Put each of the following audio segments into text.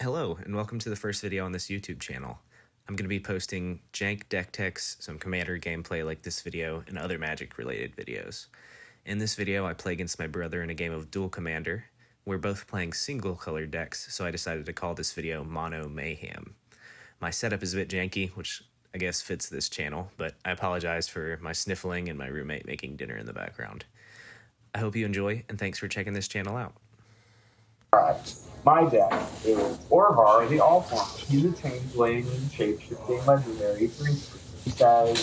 Hello, and welcome to the first video on this YouTube channel. I'm going to be posting jank deck techs, some Commander gameplay like this video, and other Magic-related videos. In this video, I play against my brother in a game of Dual Commander. We're both playing single-colored decks, so I decided to call this video Mono Mayhem. My setup is a bit janky, which I guess fits this channel, but I apologize for my sniffling and my roommate making dinner in the background. I hope you enjoy, and thanks for checking this channel out. Alright, my deck is Orvar the All-Former. He's a changeling, shape-shifting legendary creature. He says,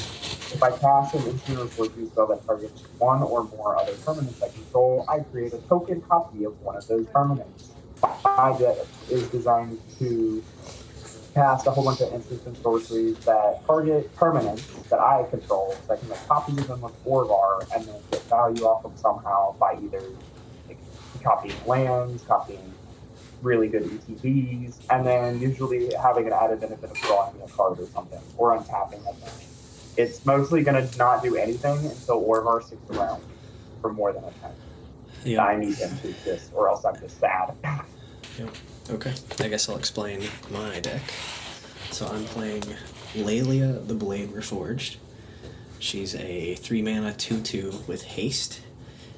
if I cast an instant or sorcery spell that targets one or more other permanents I control, I create a token copy of one of those permanents. My deck is designed to cast a whole bunch of instants and sorceries that target permanents that I control, so I can make copies of them with Orvar and then get value off them somehow by either copying lands, copying really good ETBs, and then usually having an added benefit of drawing a card or something, or untapping a thing. It's mostly going to not do anything until Orvar sticks around for more than a turn. Yeah. I need him to exist, or else I'm just sad. Yep. Okay, I guess I'll explain my deck. So I'm playing Laelia the Blade Reforged. She's a 3-mana 2/2 with haste.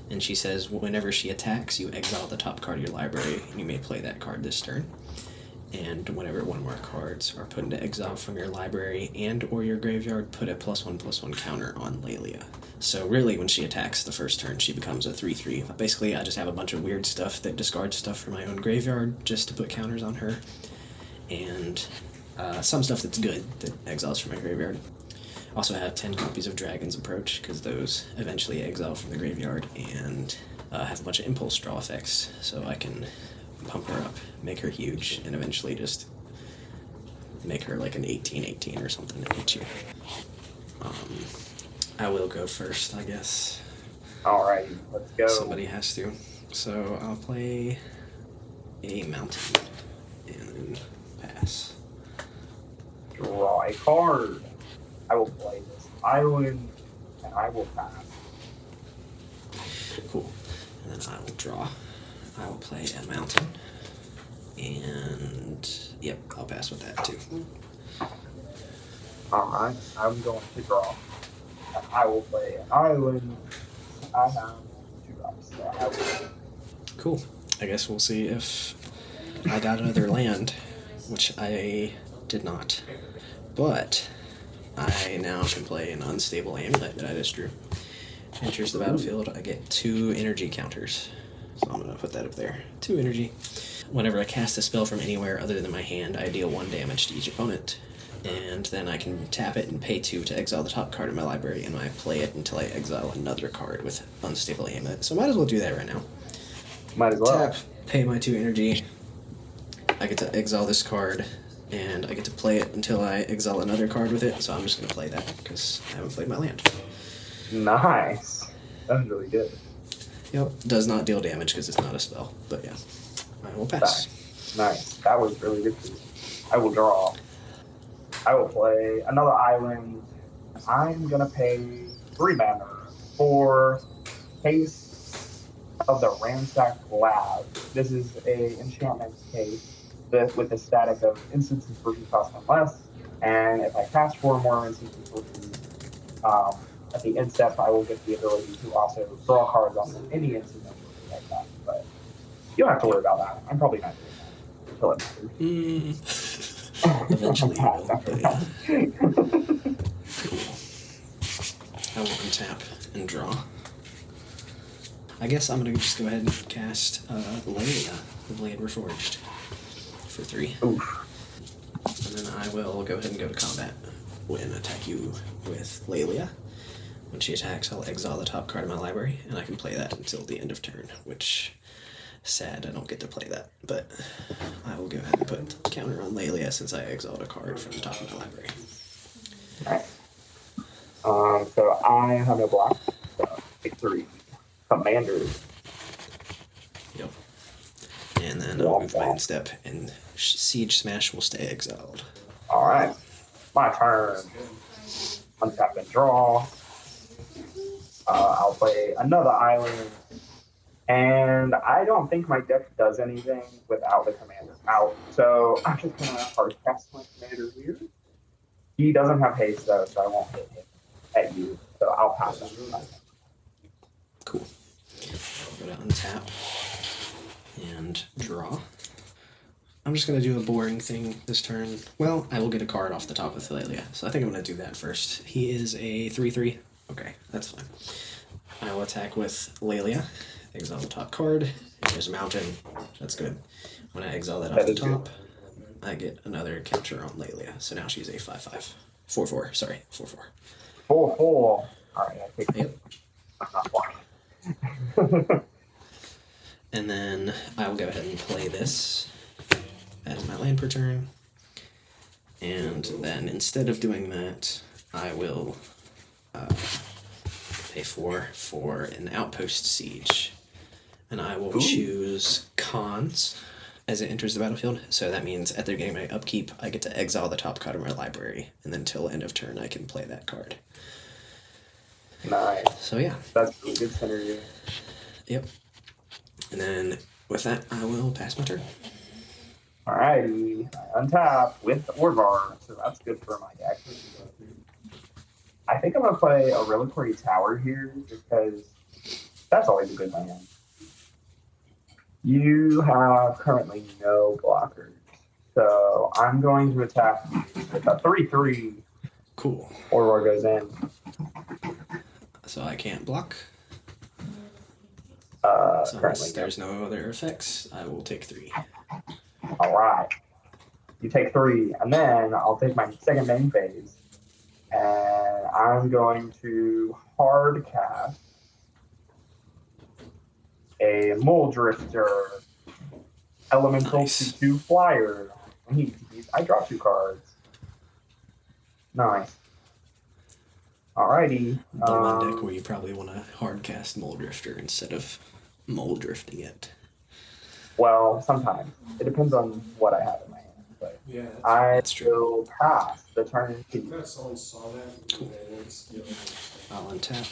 And she says whenever she attacks, you exile the top card of your library, and you may play that card this turn. And whenever one or more cards are put into exile from your library and or your graveyard, put a +1/+1 counter on Laelia. So really, when she attacks the first turn, she becomes a 3/3. Basically, I just have a bunch of weird stuff that discards stuff from my own graveyard just to put counters on her. And some stuff that's good that exiles from my graveyard. Also have 10 copies of Dragon's Approach, because those eventually exile from the graveyard, and have a bunch of impulse draw effects, so I can pump her up, make her huge, and eventually just make her like an 18/18 or something to hit you. I will go first, I guess. Alright, let's go. Somebody has to. So I'll play a mountain, and then pass. Draw a card. I will play this island, and I will pass. Cool. And then I will draw. I will play a mountain. And, yep, I'll pass with that too. Alright, I'm going to draw. I will play an island. I have 2 drops, so I will. Cool. I guess we'll see if I got another land, which I did not. But I now can play an unstable amulet that I just drew. Enters the battlefield, I get 2 energy counters. So I'm going to put that up there. 2 energy. Whenever I cast a spell from anywhere other than my hand, I deal 1 damage to each opponent. And then I can tap it and pay 2 to exile the top card of my library, and I play it until I exile another card with unstable amulet. So I might as well do that right now. Might as well. Tap, pay my 2 energy. I get to exile this card, and I get to play it until I exile another card with it, so I'm just going to play that, because I haven't played my land. Nice. That's really good. Yep, does not deal damage because it's not a spell, but yeah. I will pass. Nice. That was really good for you. I will draw. I will play another island. I'm going to pay 3 mana for Case of the Ransacked Lab. This is a enchantment case with the static of instants and sorceries cost 1 less, and if I cast 4 more instants and sorceries at the end step, I will get the ability to also draw cards on any instant and sorcery like that. But you don't have to worry about that. I'm probably not doing that until it matters. Eventually you will, but yeah. Cool. I will untap and draw. I guess I'm going to just go ahead and cast Laelia, the Blade Reforged, for 3. Oof. And then I will go ahead and go to combat and attack you with Laelia. When she attacks, I'll exile the top card of my library, and I can play that until the end of turn, which, sad, I don't get to play that. But I will go ahead and put a counter on Laelia since I exiled a card from the top of my library. Alright. So I have no block, so take 3. Commander. Yep. And then I'll move my end step, and Siege Smash will stay exiled. Alright. My turn. Untap and draw. I'll play another island. And I don't think my deck does anything without the commander out. So I'm just going to hard cast my commander here. He doesn't have haste, though, so I won't hit him at you. So I'll pass him. Cool. I'm going to untap and draw. I'm just going to do a boring thing this turn. Well, I will get a card off the top with Laelia, so I think I'm going to do that first. He is a 3/3. Okay, that's fine. I will attack with Laelia. Exile the top card. There's a mountain. That's good. When I exile that off the top, I get another counter on Laelia. So now she's a 5/5. 4/4. Sorry, 4/4. 4/4. All right, I think. Yep. I'm not blocking. And then I will go ahead and play this as my land per turn. And then instead of doing that, I will pay 4 for an outpost siege. And I will choose Cons as it enters the battlefield. So that means at the beginning of my upkeep, I get to exile the top card of my library. And then until end of turn, I can play that card. Nice. So yeah. That's a good scenario. Yep. And then with that, I will pass my turn. Alrighty. I untap with Orvar, so that's good for my deck. I think I'm going to play a Reliquary Tower here because that's always a good land. You have currently no blockers, so I'm going to attack you with a 3/3. Cool. Orvar goes in. So I can't block. So Currently, unless there's no other effects, I will take 3. All right. You take 3, and then I'll take my second main phase, and I'm going to hard cast a Mole Drifter Elemental Nice. 2/2 flyer. I draw 2 cards. Nice. Alrighty. The one deck where you probably want to hard cast Mole Drifter instead of Mole Drifting it. Well, sometimes. It depends on what I have in my hand. But Yeah, I That's true. will pass the turn to you. someone saw that. Cool. Cool. I'll untap.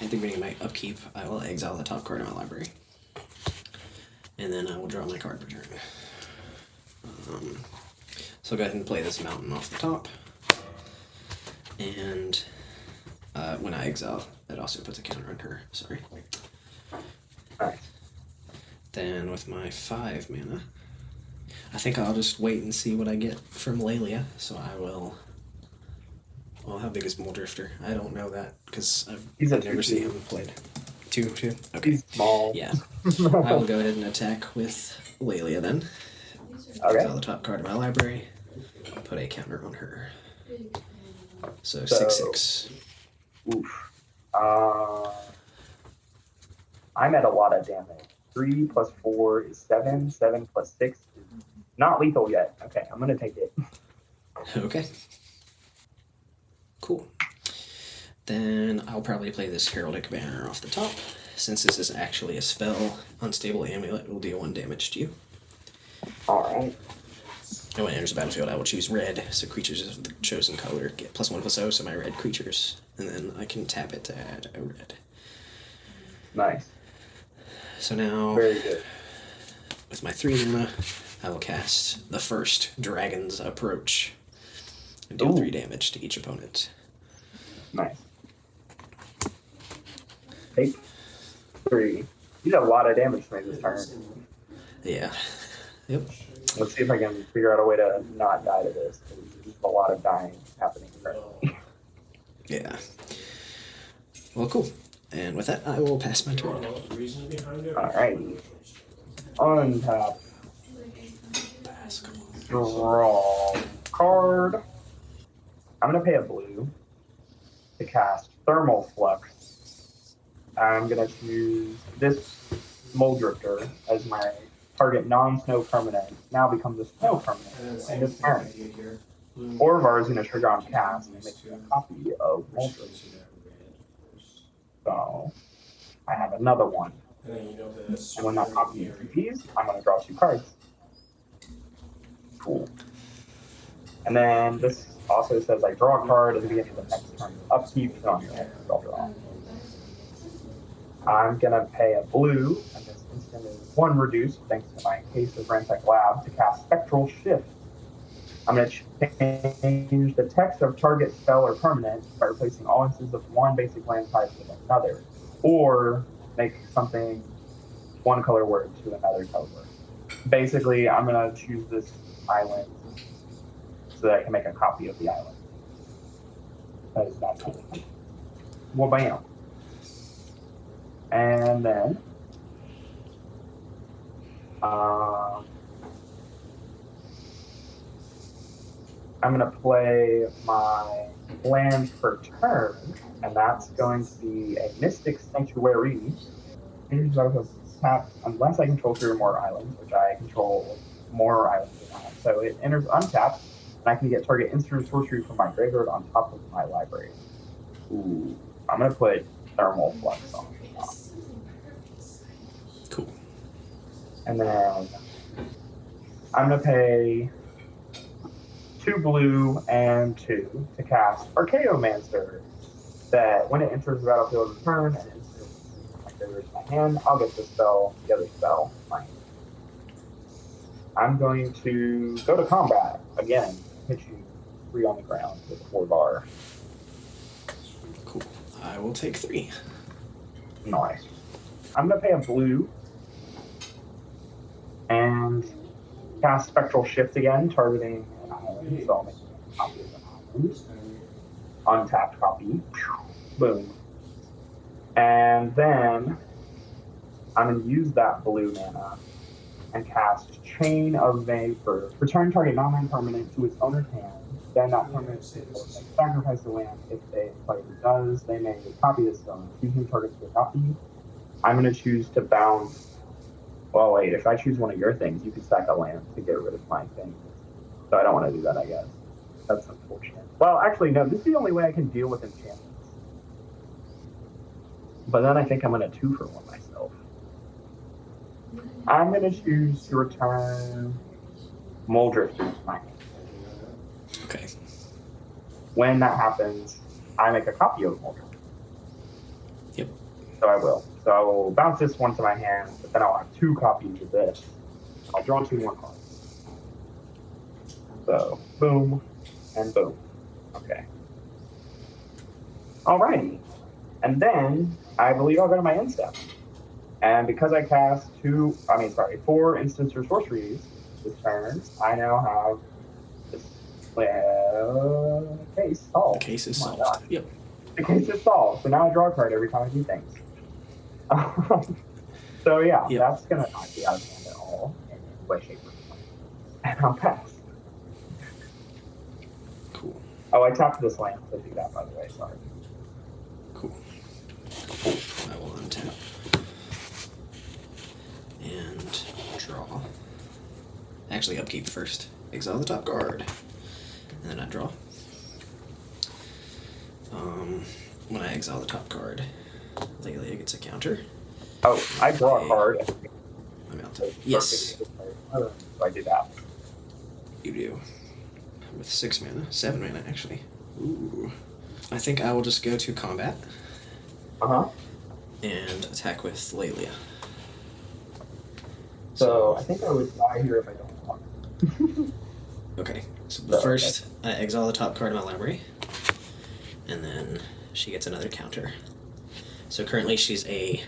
At the beginning of my upkeep, I will exile the top card of my library. And then I will draw my card per turn. So I'll go ahead and play this mountain off the top. And when I exile, that also puts a counter on her. Sorry. Nice. Then with my 5 mana, I think I'll just wait and see what I get from Laelia. So I will. Well, how big is Mole Drifter? I don't know that because He's a I've never 2/2. seen him played. 2/2. Okay. He's small. Yeah. I will go ahead and attack with Laelia then. Okay. Exile the top card of my library. Put a counter on her. So So- 6/6. Oof. I'm at a lot of damage. 3 plus 4 is 7. 7 plus 6 is not lethal yet. Okay, I'm going to take it. Okay. Cool. Then I'll probably play this Heraldic Banner off the top. Since this is actually a spell, Unstable Amulet will deal 1 damage to you. Alright. And when it enters the battlefield, I will choose red, so creatures of the chosen color get +1/+0, so my red creatures. And then I can tap it to add a red. Nice. So now, Very good. with my 3 mana, I will cast the first Dragon's Approach. And deal Ooh. 3 damage to each opponent. Nice. Take 3. You did a lot of damage to me this turn. Yeah. Yep. Let's see if I can figure out a way to not die to this. There's just a lot of dying happening currently. Yeah. Well, cool. And with that, I will pass my turn. The reason behind it. Alright. Untap. Pass, come on. Draw card. I'm going to pay a blue to cast Thermal Flux. I'm going to choose this Mole Drifter as my target non-snow permanent. Now becomes a snow permanent. And then And same this thing turn. idea here. Blue. Orvar is going to trigger on cast and make a copy of Mole Which Drifter. shows you that red. So I have another one. And then you know the And when that copy is TPs, I'm going to draw 2 cards. Cool. And then this also says I draw a card at the beginning of the next turn. Upkeep, so I'm going to draw. I'm gonna pay a blue, and this instant is 1 reduced thanks to my Case of Rentec Lab to cast Spectral Shift. I'm gonna change the text of target spell or permanent by replacing all instances of one basic land type with another, or make something one color word to another color word. Basically, I'm gonna choose this island so that I can make a copy of the island. Because that's cool. Well, bam. And then, I'm going to play my land per turn, and that's going to be a Mystic Sanctuary. Tap unless I control 3 or more islands, which I control more islands than that. So it enters untapped, and I can get target instant or sorcery from my graveyard on top of my library. Ooh, I'm going to put Thermal Flux on the top. Cool. And then I'm going to pay 2 blue and 2 to cast Archaeomancer. That when it enters the battlefield of turn and enters my graveyard to my hand, I'll get the other spell, my hand. I'm going to go to combat again, hit you 3 on the ground with 4 bar. Cool. I will take 3. Nice. I'm going to pay a blue and cast Spectral Shift again, targeting an island. So I'll make a copy of an island. Untapped copy. Boom. And then I'm going to use that blue mana and cast Chain of Vapor. Return target non-land permanent to its owner's hand. Then that permanent will sacrifice the land. If the player does, they may copy this stone. Choosing targets to a copy. I'm going to choose to bounce. Well, wait, if I choose one of your things, you can sack a land to get rid of my thing. So I don't want to do that, I guess. That's unfortunate. Well, actually, no, this is the only way I can deal with enchantments. But then I think I'm going to 2-for-1 myself. I'm going to choose to return Moldrifter to my hand. Okay. When that happens, I make a copy of Moldrifter. Yep. So I will. So I will bounce this one to my hand, but then I'll have 2 copies of this. I'll draw 2 more cards. So, boom, and boom. Okay. Alrighty. And then, I believe I'll go to my end step. And because I cast 4 instants or sorceries this turn, I now have this case solved. The case is Oh my solved. God. Yep. The case is solved. So now I draw a card every time I do things. So yeah, Yep. that's going to not be out of hand at all in any way, shape, or form. And I'll pass. Cool. Oh, I tapped this land to do that, by the way. Sorry. Cool. I will untap. And draw. Actually, upkeep first. Exile the top card. And then I draw. When I exile the top card, Laelia gets a counter. Oh, I draw a card. I'm out. Yes, So I did that. you do. With 6 mana. 7 mana, actually. Ooh. I think I will just go to combat Uh-huh. and attack with Laelia. So I think I would die here if I don't block. Okay, so So, first I exile the top card of my library, and then she gets another counter. So currently she's a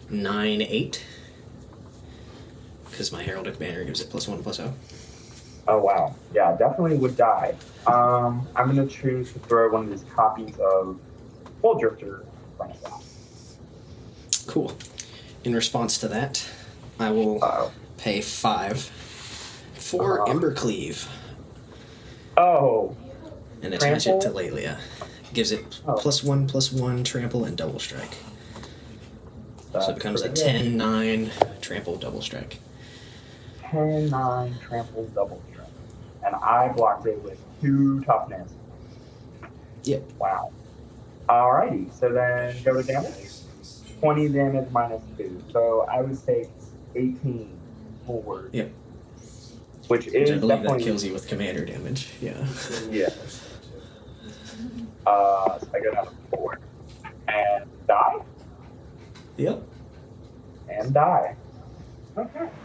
9/8, because my Heraldic Banner gives it +1/+0. Oh, wow. Yeah, definitely would die. I'm going to choose to throw one of these copies of Full Drifter in front of that. Cool. In response to that, I will pay 5 for Embercleave Oh, and attach it to Trample? Laelia. Gives it Oh. +1/+1 trample and double strike. So it becomes a pretty good. 10/9 trample double strike. 10-9 trample double strike. And I blocked it with 2 toughness. Yep. Wow. Alrighty, so then go to damage. 20 damage minus 2. So I would take 18 forward. Yep. Which Which is I believe definitely... that kills you with commander damage. Yeah. Yeah. So I go down to 4. And die? Yep. And die. Okay.